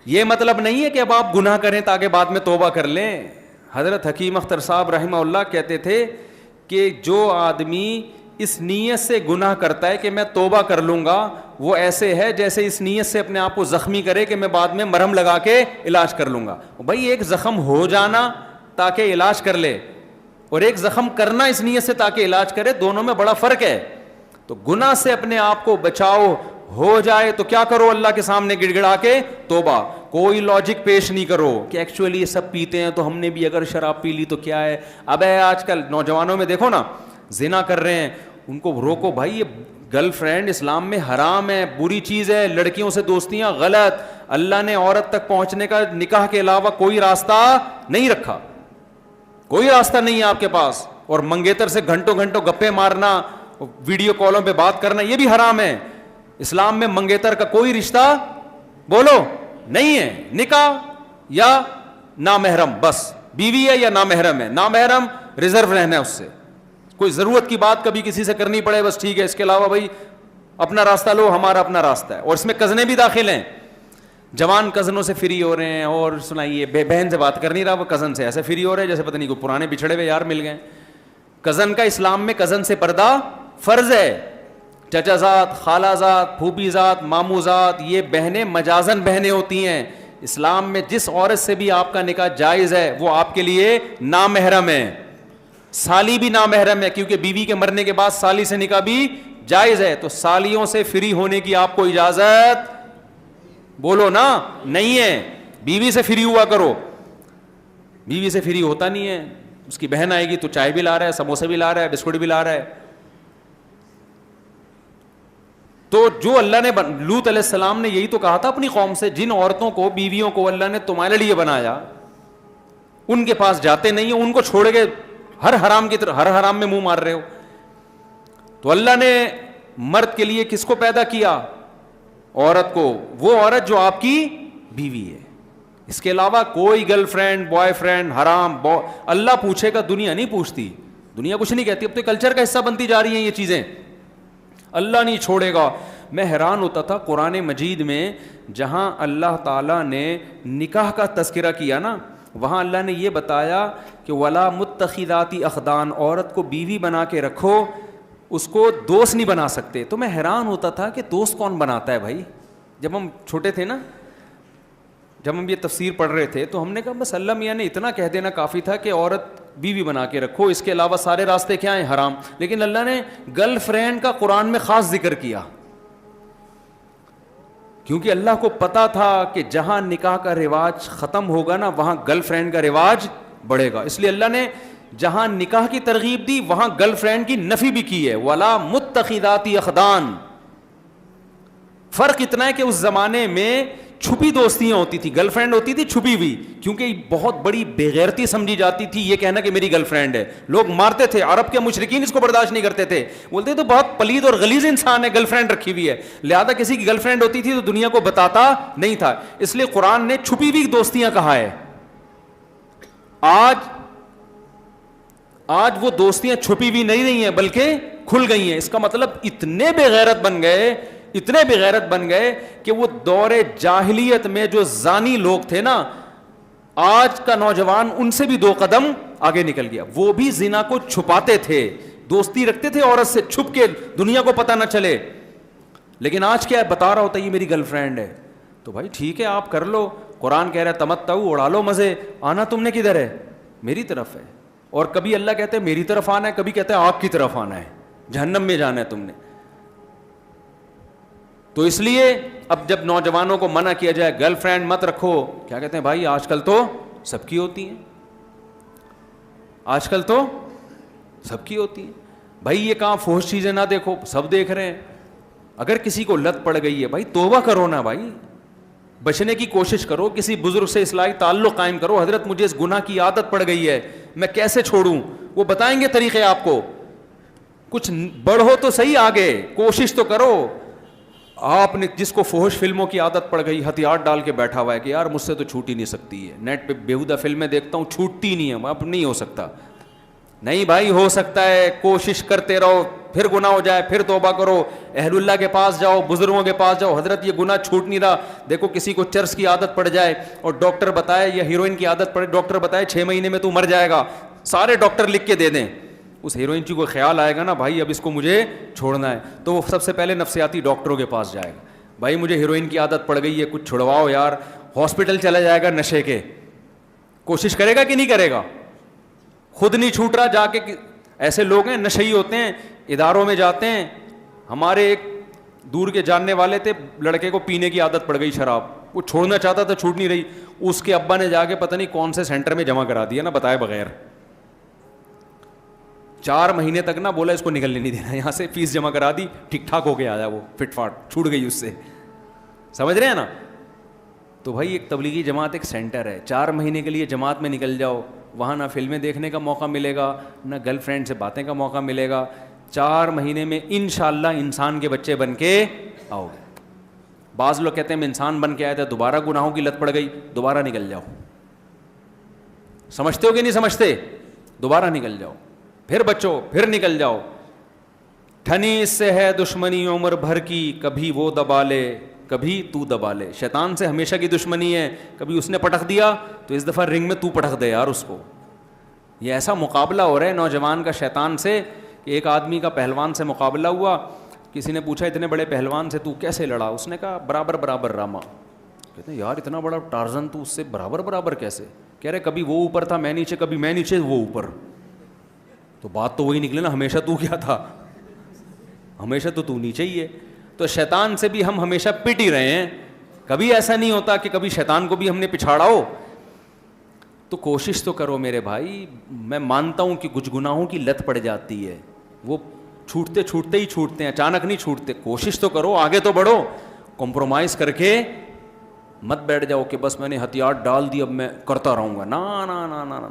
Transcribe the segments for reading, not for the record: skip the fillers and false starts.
یہ مطلب نہیں ہے کہ اب آپ گناہ کریں تاکہ بعد میں توبہ کر لیں. حضرت حکیم اختر صاحب رحمہ اللہ کہتے تھے کہ جو آدمی اس نیت سے گناہ کرتا ہے کہ میں توبہ کر لوں گا, وہ ایسے ہے جیسے اس نیت سے اپنے آپ کو زخمی کرے کہ میں بعد میں مرہم لگا کے علاج کر لوں گا. بھائی ایک زخم ہو جانا تاکہ علاج کر لے, اور ایک زخم کرنا اس نیت سے تاکہ علاج کرے, دونوں میں بڑا فرق ہے. تو گناہ سے اپنے آپ کو بچاؤ, ہو جائے تو کیا کرو, اللہ کے سامنے گڑ گڑا کے توبہ. کوئی لاجک پیش نہیں کرو کہ ایکچولی یہ سب پیتے ہیں تو ہم نے بھی اگر شراب پی لی تو کیا ہے. اب آج کل نوجوانوں میں دیکھو نا, زنا کر رہے ہیں, ان کو روکو بھائی, یہ گرل فرینڈ اسلام میں حرام ہے, بری چیز ہے, لڑکیوں سے دوستیاں غلط. اللہ نے عورت تک پہنچنے کا نکاح کے علاوہ کوئی راستہ نہیں رکھا, کوئی راستہ نہیں ہے آپ کے پاس. اور منگیتر سے گھنٹوں گھنٹوں گپے مارنا, ویڈیو کالوں پہ بات کرنا, یہ بھی حرام ہے. اسلام میں منگیتر کا کوئی رشتہ بولو نہیں ہے. نکاح یا نامحرم, بس بیوی ہے یا نامحرم ہے, نامحرم ریزرو رہنا ہے اس سے, کوئی ضرورت کی بات کبھی کسی سے کرنی پڑے بس ٹھیک ہے, اس کے علاوہ بھائی اپنا راستہ لو, ہمارا اپنا راستہ ہے. اور اس میں کزنیں بھی داخل ہیں, جوان کزنوں سے فری ہو رہے ہیں, اور سنائیے بہن سے بات کر نہیں رہا, وہ کزن سے ایسے فری ہو رہے ہیں جیسے پتہ نہیں کوئی پرانے بچھڑے ہوئے یار مل گئے. کزن کا اسلام میں کزن سے پردہ فرض ہے. چچا زاد, خالہ زاد, پھوپھی زاد, ماموں زاد, یہ بہنیں مجازن بہنیں ہوتی ہیں. اسلام میں جس عورت سے بھی آپ کا نکاح جائز ہے وہ آپ کے لیے نامحرم ہے. سالی بھی نامحرم ہے, کیونکہ بیوی کے مرنے کے بعد سالی سے نکاح بھی جائز ہے. تو سالیوں سے فری ہونے کی آپ کو اجازت بولو نا نہیں ہے. بیوی سے فری ہوا کرو, بیوی سے فری ہوتا نہیں ہے. اس کی بہن آئے گی تو چائے بھی لا رہا ہے, سموسے بھی لا رہا ہے, بسکٹ بھی لا رہا ہے. تو جو اللہ نے لوط علیہ السلام نے یہی تو کہا تھا اپنی قوم سے, جن عورتوں کو, بیویوں کو اللہ نے تمہارے لیے بنایا, ان کے پاس جاتے نہیں ہیں, ان کو چھوڑ کے ہر حرام کی طرف, ہر حرام میں منہ مار رہے ہو. تو اللہ نے مرد کے لیے کس کو پیدا کیا, عورت کو, وہ عورت جو آپ کی بیوی ہے. اس کے علاوہ کوئی گرل فرینڈ, بوائے فرینڈ حرام. اللہ پوچھے گا, دنیا نہیں پوچھتی, دنیا کچھ نہیں کہتی, اب تو کلچر کا حصہ بنتی جا رہی ہیں یہ چیزیں. اللہ نہیں چھوڑے گا. میں حیران ہوتا تھا قرآن مجید میں جہاں اللہ تعالیٰ نے نکاح کا تذکرہ کیا نا, وہاں اللہ نے یہ بتایا کہ ولا متخذاتی اخدان, عورت کو بیوی بنا کے رکھو, اس کو دوست نہیں بنا سکتے. تو میں حیران ہوتا تھا کہ دوست کون بناتا ہے بھائی. جب ہم چھوٹے تھے نا, جب ہم یہ تفسیر پڑھ رہے تھے تو ہم نے کہا بس اللہ میاں نے اتنا کہہ دینا کافی تھا کہ عورت بیوی بنا کے رکھو, اس کے علاوہ سارے راستے کیا ہیں, حرام. لیکن اللہ نے گرل فرینڈ کا قرآن میں خاص ذکر کیا, کیونکہ اللہ کو پتا تھا کہ جہاں نکاح کا رواج ختم ہوگا نا وہاں گرل فرینڈ کا رواج بڑھے گا. اس لیے اللہ نے جہاں نکاح کی ترغیب دی وہاں گرل فرینڈ کی نفی بھی کی ہے, ولا متخذاتی اخدان. فرق اتنا ہے کہ اس زمانے میں چھپی دوستیاں ہوتی تھی, گرل فرینڈ ہوتی تھی چھپی ہوئی, کیونکہ بہت بڑی بےغیرتی سمجھی جاتی تھی یہ کہنا کہ میری گرل فرینڈ ہے. لوگ مارتے تھے, عرب کے مشرکین اس کو برداشت نہیں کرتے تھے, بولتے تو بہت پلید اور غلیظ انسان ہے, گرل فرینڈ رکھی ہوئی ہے. لہذا کسی کی گرل فرینڈ ہوتی تھی تو دنیا کو بتاتا نہیں تھا. اس لیے قرآن نے چھپی ہوئی دوستیاں کہا ہے. آج وہ دوستیاں چھپی ہوئی نہیں رہی ہیں بلکہ کھل گئی ہیں. اس کا مطلب اتنے بے غیرت بن گئے, اتنے بے غیرت بن گئے کہ وہ دور جاہلیت میں جو زانی لوگ تھے نا, آج کا نوجوان ان سے بھی 2 قدم آگے نکل گیا. وہ بھی زنا کو چھپاتے تھے, دوستی رکھتے تھے عورت سے چھپ کے, دنیا کو پتہ نہ چلے. لیکن آج کیا ہے, بتا رہا ہوتا ہے یہ میری گرل فرینڈ ہے, تو بھائی ٹھیک ہے آپ کر لو. قرآن کہہ رہا ہے تمتعوا, اڑا لو مزے. آنا تم نے کدھر ہے, میری طرف ہے. اور کبھی اللہ کہتے ہیں میری طرف آنا ہے, کبھی کہتے ہیں آگ کی طرف آنا ہے, جہنم میں جانا ہے تم نے. تو اس لیے اب جب نوجوانوں کو منع کیا جائے گرل فرینڈ مت رکھو, کیا کہتے ہیں بھائی آج کل تو سب کی ہوتی ہیں, آج کل تو سب کی ہوتی ہیں. بھائی یہ کہاں فحش چیزیں نہ دیکھو, سب دیکھ رہے ہیں. اگر کسی کو لت پڑ گئی ہے بھائی توبہ کرو نا بھائی, بچنے کی کوشش کرو, کسی بزرگ سے اصلاحی تعلق قائم کرو. حضرت مجھے اس گناہ کی عادت پڑ گئی ہے, میں کیسے چھوڑوں, وہ بتائیں گے طریقے آپ کو. کچھ بڑھو تو صحیح آگے, کوشش تو کرو. آپ نے جس کو فحش فلموں کی عادت پڑ گئی, ہتھیار ڈال کے بیٹھا ہوا ہے کہ یار مجھ سے تو چھوٹ ہی نہیں سکتی ہے, نیٹ پہ بیہودہ فلمیں دیکھتا ہوں چھوٹتی نہیں ہے, اب نہیں ہو سکتا. نہیں بھائی ہو سکتا ہے, کوشش کرتے رہو, پھر گناہ ہو جائے پھر توبہ کرو, اہل اللہ کے پاس جاؤ, بزرگوں کے پاس جاؤ, حضرت یہ گناہ چھوٹ نہیں رہا. دیکھو کسی کو چرس کی عادت پڑ جائے اور ڈاکٹر بتائے, یا ہیروئن کی عادت پڑے, ڈاکٹر بتائے 6 مہینے میں تو مر جائے گا, سارے ڈاکٹر لکھ کے دے دیں, اس ہیروئن کی کوئی خیال آئے گا نا بھائی اب اس کو مجھے چھوڑنا ہے, تو وہ سب سے پہلے نفسیاتی ڈاکٹروں کے پاس جائے گا, بھائی مجھے ہیروئن کی عادت پڑ گئی ہے, کچھ چھڑواؤ یار. ہاسپٹل چلا جائے گا نشے کے, کوشش کرے گا کہ نہیں کرے گا؟ خود نہیں چھوٹ رہا, جا کے ایسے لوگ ہیں نشئی ہوتے ہیں, اداروں میں جاتے ہیں. ہمارے ایک دور کے جاننے والے تھے, لڑکے کو پینے کی عادت پڑ گئی شراب, وہ چھوڑنا چاہتا تھا چھوٹ نہیں رہی, اس کے ابا نے جا کے پتہ نہیں کون سے سینٹر میں جمع کرا دیا نا بتائے بغیر. 4 مہینے تک نا بولا اس کو نکلنے نہیں دینا یہاں سے, فیس جمع کرا دی, ٹھیک ٹھاک ہو کے آیا, وہ فٹ فاٹ چھوٹ گئی اس سے. سمجھ رہے ہیں نا؟ تو بھائی ایک تبلیغی جماعت ایک سینٹر ہے, 4 مہینے کے لیے جماعت میں نکل جاؤ, وہاں نہ فلمیں دیکھنے کا موقع ملے گا, نہ گرل فرینڈ سے باتیں کا موقع ملے گا. 4 مہینے میں انشاءاللہ انسان کے بچے بن کے آؤ گے. بعض لوگ کہتے ہیں میں انسان بن کے آیا تھا, دوبارہ گناہوں کی لت پڑ گئی, دوبارہ نکل جاؤ. سمجھتے ہو کہ نہیں سمجھتے؟ دوبارہ نکل جاؤ, پھر بچو, پھر نکل جاؤ. ٹھنی اس سے ہے دشمنی عمر بھر کی, کبھی وہ دبا لے کبھی تو دبا لے. شیطان سے ہمیشہ کی دشمنی ہے, کبھی اس نے پٹخ دیا تو اس دفعہ رنگ میں تو پٹخ دے یار اس کو. یہ ایسا مقابلہ ہو رہا ہے نوجوان کا شیطان سے کہ ایک آدمی کا پہلوان سے مقابلہ ہوا. کسی نے پوچھا اتنے بڑے پہلوان سے تو کیسے لڑا؟ اس نے کہا برابر برابر راما. کہتے ہیں یار اتنا بڑا ٹارزن تو اس سے برابر برابر کیسے؟ کہہ رہے کبھی وہ اوپر تھا میں نیچے, کبھی میں نیچے وہ اوپر. تو بات تو وہی نکلے نا, ہمیشہ تو کیا تھا؟ ہمیشہ تو نیچے ہی ہے. تو شیطان سے بھی ہم ہمیشہ پٹ ہی رہے ہیں, کبھی ایسا نہیں ہوتا کہ کبھی شیطان کو بھی ہم نے پچھاڑا ہو. تو کوشش تو کرو میرے بھائی. میں مانتا ہوں کہ کچھ گناہوں کی لت پڑ جاتی ہے, وہ چھوٹتے چھوٹتے ہی چھوٹتے ہیں, اچانک نہیں چھوٹتے. کوشش تو کرو, آگے تو بڑھو, کمپرومائز کر کے مت بیٹھ جاؤ کہ بس میں نے ہتھیار ڈال دی اب میں کرتا رہوں گا. نا نا نا نا نا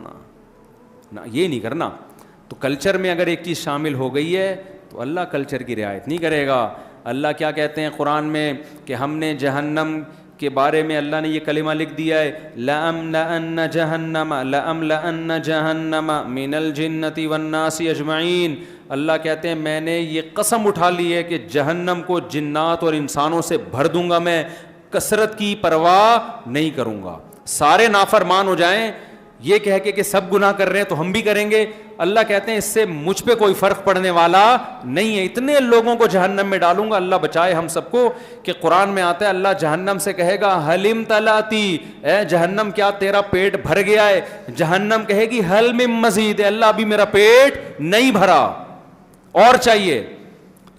نا, یہ نہیں کرنا. تو کلچر میں اگر ایک چیز شامل ہو گئی ہے تو اللہ کلچر کی رعایت نہیں کرے گا. اللہ کیا کہتے ہیں قرآن میں کہ ہم نے جہنم کے بارے میں اللہ نے یہ کلمہ لکھ دیا ہے, لَأَمْلَأَنَّ جَهَنَّمَ مِنَ الْجِنَّةِ وَالنَّاسِ أَجْمَعِينَ. اللہ کہتے ہیں میں نے یہ قسم اٹھا لی ہے کہ جہنم کو جنات اور انسانوں سے بھر دوں گا, میں کثرت کی پرواہ نہیں کروں گا. سارے نافرمان ہو جائیں یہ کہہ کے کہ سب گناہ کر رہے ہیں تو ہم بھی کریں گے, اللہ کہتے ہیں اس سے مجھ پہ کوئی فرق پڑنے والا نہیں ہے. اتنے لوگوں کو جہنم میں ڈالوں گا, اللہ بچائے ہم سب کو. کہ قرآن میں آتا ہے اللہ جہنم سے کہے گا حل امتلاتی, اے جہنم کیا تیرا پیٹ بھر گیا ہے؟ جہنم کہے گی حل من مزید, اللہ ابھی میرا پیٹ نہیں بھرا, اور چاہیے.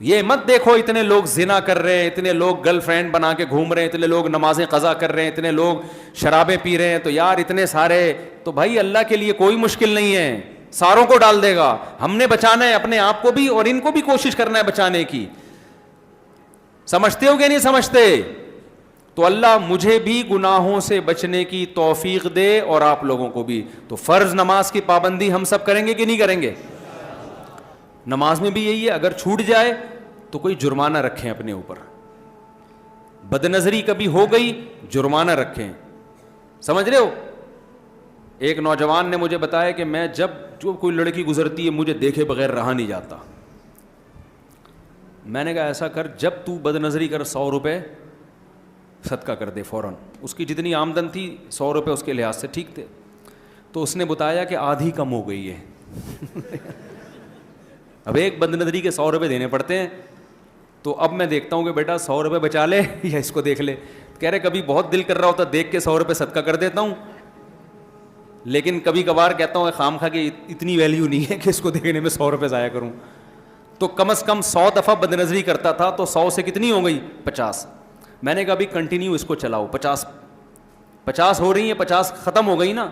یہ مت دیکھو اتنے لوگ زنا کر رہے ہیں, اتنے لوگ گرل فرینڈ بنا کے گھوم رہے ہیں, اتنے لوگ نمازیں قضا کر رہے ہیں, اتنے لوگ شرابیں پی رہے ہیں, تو یار اتنے سارے, تو بھائی اللہ کے لیے کوئی مشکل نہیں ہے, ساروں کو ڈال دے گا. ہم نے بچانا ہے اپنے آپ کو بھی اور ان کو بھی کوشش کرنا ہے بچانے کی. سمجھتے ہو کہ نہیں سمجھتے؟ تو اللہ مجھے بھی گناہوں سے بچنے کی توفیق دے اور آپ لوگوں کو بھی. تو فرض نماز کی پابندی ہم سب کریں گے کہ نہیں کریں گے؟ نماز میں بھی یہی ہے, اگر چھوٹ جائے تو کوئی جرمانہ رکھیں اپنے اوپر. بد نظری کبھی ہو گئی جرمانہ رکھیں. سمجھ رہے ہو؟ ایک نوجوان نے مجھے بتایا کہ میں جب جو کوئی لڑکی گزرتی ہے مجھے دیکھے بغیر رہا نہیں جاتا. میں نے کہا ایسا کر, جب تو بد نظری کر 100 روپے صدقہ کر دے فوراً. اس کی جتنی آمدن تھی 100 روپے اس کے لحاظ سے ٹھیک تھے. تو اس نے بتایا کہ آدھی کم ہو گئی ہے. اب ایک بد نظری کے 100 روپے دینے پڑتے ہیں. تو اب میں دیکھتا ہوں کہ بیٹا 100 روپے بچا لے یا اس کو دیکھ لے. کہہ رہے کبھی بہت دل کر رہا ہوتا دیکھ کے 100 روپے صدقہ کر دیتا ہوں, لیکن کبھی کبھار کہتا ہوں خام خواہ کہ اتنی ویلیو نہیں ہے کہ اس کو دیکھنے میں 100 روپے ضائع کروں. تو کم از کم 100 دفعہ بد نظری کرتا تھا تو 100 سے کتنی ہو گئی؟ 50. میں نے کہا ابھی کنٹینیو اس کو چلاؤ. 50 ہو رہی ہیں, 50 ختم ہو گئی نا,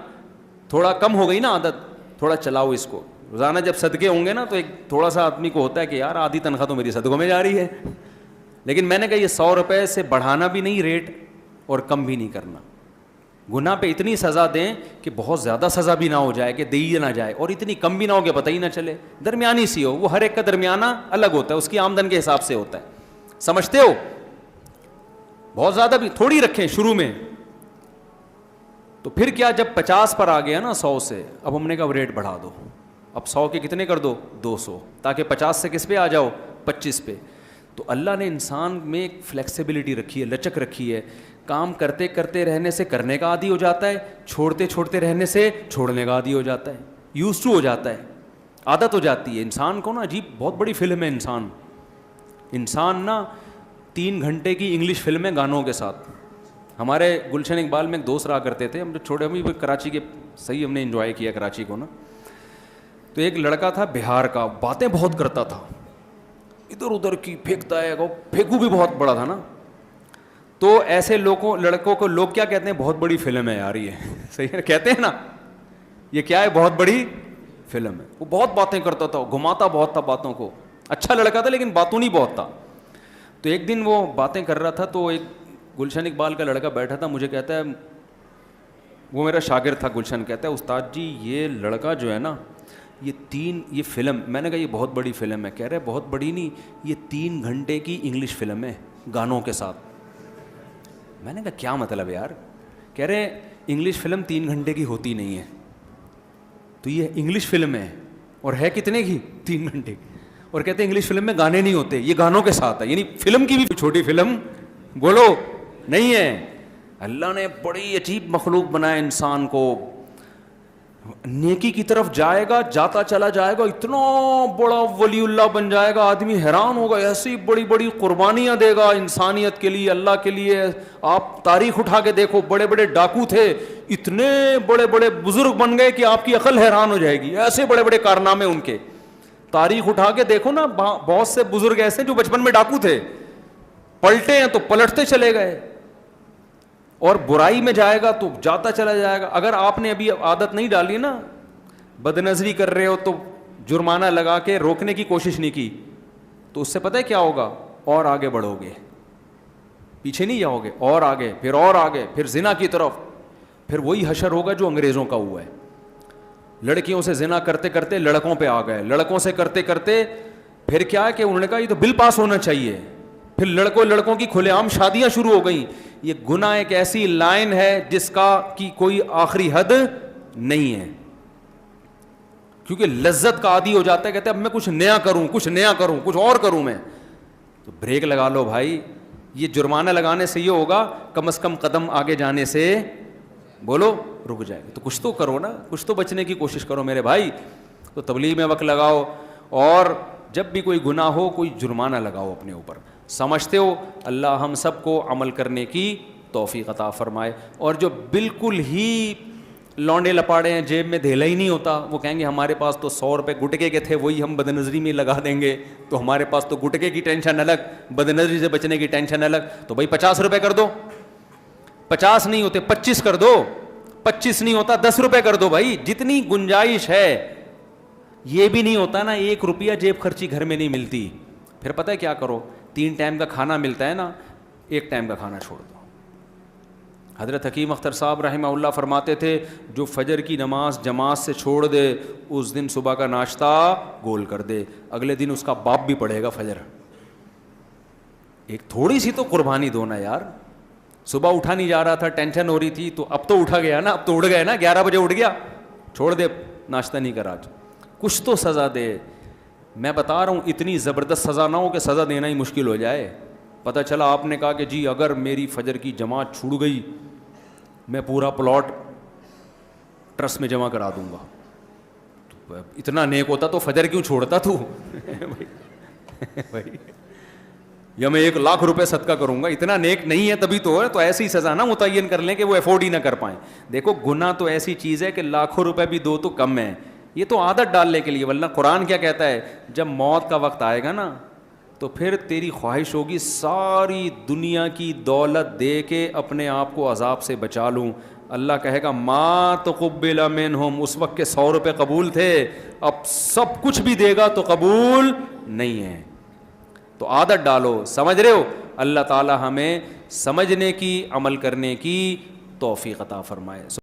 تھوڑا کم ہو گئی نا عادت, تھوڑا چلاؤ اس کو. روزانہ جب صدقے ہوں گے نا تو ایک تھوڑا سا آدمی کو ہوتا ہے کہ یار آدھی تنخواہ تو میری صدقوں میں جا رہی ہے. لیکن میں نے کہا یہ 100 روپے سے بڑھانا بھی نہیں ریٹ اور کم بھی نہیں کرنا. گناہ پہ اتنی سزا دیں کہ بہت زیادہ سزا بھی نہ ہو جائے کہ دی نہ جائے, اور اتنی کم بھی نہ ہو کہ پتہ ہی نہ چلے, درمیانی سی ہو. وہ ہر ایک کا درمیانہ الگ ہوتا ہے, اس کی آمدن کے حساب سے ہوتا ہے. سمجھتے ہو؟ بہت زیادہ بھی تھوڑی رکھیں شروع میں. تو پھر کیا جب 50 پر آ گیا نا 100 سے, اب ہم نے کہا ریٹ بڑھا دو. اب 100 کے کتنے کر دو 200, تاکہ 50 سے کس پہ آ جاؤ 25 پہ. تو اللہ نے انسان میں ایک فلیکسیبلٹی رکھی ہے, لچک رکھی ہے. کام کرتے کرتے رہنے سے کرنے کا عادی ہو جاتا ہے, چھوڑتے چھوڑتے رہنے سے چھوڑنے کا عادی ہو جاتا ہے, یوز ٹو ہو جاتا ہے, عادت ہو جاتی ہے. انسان کو نا عجیب بہت بڑی فلم ہے انسان نا 3 گھنٹے کی انگلش فلم ہے گانوں کے ساتھ. ہمارے گلشن اقبال میں ایک دوست رہا کرتے تھے, ہم جو چھوٹے ہم کراچی کے, صحیح ہم نے انجوائے کیا کراچی کو نا. تو ایک لڑکا تھا بہار کا, باتیں بہت کرتا تھا, ادھر ادھر کی پھینکتا ہے, پھینکو بھی بہت بڑا تھا نا. تو ایسے لڑکوں کو لوگ کیا کہتے ہیں, بہت بڑی فلم ہے یار یہ, صحیح ہے کہتے ہیں نا, یہ کیا ہے بہت بڑی فلم ہے. وہ بہت باتیں کرتا تھا, گھماتا بہت تھا باتوں کو, اچھا لڑکا تھا لیکن باتوں نہیں بہت تھا. تو ایک دن وہ باتیں کر رہا تھا, تو ایک گلشن اقبال کا لڑکا بیٹھا تھا, مجھے کہتا ہے, وہ میرا شاگرد تھا گلشن, کہتا ہے استاد جی یہ لڑکا جو ہے نا یہ فلم, میں نے کہا یہ بہت بڑی فلم ہے. کہہ رہے بہت بڑی نہیں, یہ 3 گھنٹے کی انگلش فلم ہے گانوں کے ساتھ. میں نے کہا کیا مطلب یار؟ کہہ رہے انگلش فلم 3 گھنٹے کی ہوتی نہیں ہے, تو یہ انگلش فلم ہے اور ہے کتنے کی 3 گھنٹے کی. اور کہتے ہیں انگلش فلم میں گانے نہیں ہوتے, یہ گانوں کے ساتھ ہے, یعنی فلم کی بھی چھوٹی فلم بولو نہیں ہے. اللہ نے بڑی عجیب مخلوق بنایا انسان کو, نیکی کی طرف جائے گا, جاتا چلا جائے گا, اتنا بڑا ولی اللہ بن جائے گا, آدمی حیران ہوگا, ایسی بڑی بڑی قربانیاں دے گا انسانیت کے لیے, اللہ کے لیے. آپ تاریخ اٹھا کے دیکھو, بڑے بڑے ڈاکو تھے, اتنے بڑے بڑے بزرگ بن گئے کہ آپ کی عقل حیران ہو جائے گی, ایسے بڑے بڑے کارنامے ان کے. تاریخ اٹھا کے دیکھو نا, بہت سے بزرگ ایسے جو بچپن میں ڈاکو تھے, پلٹے ہیں تو پلٹتے چلے گئے, اور برائی میں جائے گا تو جاتا چلا جائے گا. اگر آپ نے ابھی عادت نہیں ڈالی نا, بد نظری کر رہے ہو تو جرمانہ لگا کے روکنے کی کوشش نہیں کی, تو اس سے پتہ ہے کیا ہوگا, اور آگے بڑھو گے, پیچھے نہیں جاؤ گے, اور آگے, پھر زنا کی طرف. پھر وہی حشر ہوگا جو انگریزوں کا ہوا ہے. لڑکیوں سے زنا کرتے کرتے لڑکوں پہ آ گئے, لڑکوں سے کرتے کرتے پھر کیا ہے کہ انہوں نے کہا یہ تو بل پاس ہونا چاہیے, پھر لڑکوں کی کھلے عام شادیاں شروع ہو گئیں. یہ گناہ ایک ایسی لائن ہے جس کا کی کوئی آخری حد نہیں ہے, کیونکہ لذت کا عادی ہو جاتا ہے, کہتے ہیں اب میں کچھ نیا کروں, کچھ اور کروں میں. تو بریک لگا لو بھائی, یہ جرمانہ لگانے سے یہ ہوگا, کم از کم قدم آگے جانے سے بولو رک جائے گا. تو کچھ تو کرو نا, کچھ تو بچنے کی کوشش کرو میرے بھائی. تو تبلیغ میں وقت لگاؤ, اور جب بھی کوئی گناہ ہو کوئی جرمانہ لگاؤ اپنے اوپر. سمجھتے ہو اللہ ہم سب کو عمل کرنے کی توفیق عطا فرمائے. اور جو بالکل ہی لونڈے لپاڑے ہیں, جیب میں دھیلا ہی نہیں ہوتا, وہ کہیں گے ہمارے پاس تو 100 روپے گٹکے کے تھے, وہی ہم بد نظری میں لگا دیں گے, تو ہمارے پاس تو گٹکے کی ٹینشن الگ, بد نظری سے بچنے کی ٹینشن الگ. تو بھائی 50 روپے کر دو, 50 نہیں ہوتے 25 کر دو, 25 نہیں ہوتا 10 روپے کر دو بھائی, جتنی گنجائش ہے. یہ بھی نہیں ہوتا نا 1 روپیہ جیب خرچی گھر میں نہیں ملتی, پھر پتہ ہے کیا کرو, 3 ٹائم کا کھانا ملتا ہے نا, 1 ٹائم کا کھانا چھوڑ دو. حضرت حکیم اختر صاحب رحمہ اللہ فرماتے تھے, جو فجر کی نماز جماعت سے چھوڑ دے اس دن صبح کا ناشتہ گول کر دے, اگلے دن اس کا باپ بھی پڑھے گا فجر. ایک تھوڑی سی تو قربانی دو نا یار. صبح اٹھا نہیں جا رہا تھا, ٹینشن ہو رہی تھی, تو اب تو اٹھا گیا نا, اب تو اٹھ گئے نا, 11 بجے اٹھ گیا, چھوڑ دے ناشتہ نہیں کرا, کچھ تو سزا دے. میں بتا رہا ہوں اتنی زبردست سزا نہ ہو کہ سزا دینا ہی مشکل ہو جائے. پتہ چلا آپ نے کہا کہ جی اگر میری فجر کی جماعت چھوٹ گئی میں پورا پلاٹ ٹرسٹ میں جمع کرا دوں گا. تو اتنا نیک ہوتا تو فجر کیوں چھوڑتا تو بھائی, یا میں 1 لاکھ روپے صدقہ کروں گا, اتنا نیک نہیں ہے تبھی تو ہے. تو ایسی سزا نہ متعین کر لیں کہ وہ افورڈ ہی نہ کر پائیں. دیکھو گناہ تو ایسی چیز ہے کہ لاکھوں روپے بھی دو تو کم ہے, یہ تو عادت ڈالنے کے لیے. ورنہ قرآن کیا کہتا ہے, جب موت کا وقت آئے گا نا تو پھر تیری خواہش ہوگی ساری دنیا کی دولت دے کے اپنے آپ کو عذاب سے بچا لوں. اللہ کہے گا ما تقبل منہم, اس وقت کے 100 روپے قبول تھے, اب سب کچھ بھی دے گا تو قبول نہیں ہے. تو عادت ڈالو, سمجھ رہے ہو. اللہ تعالی ہمیں سمجھنے کی, عمل کرنے کی توفیق عطا فرمائے.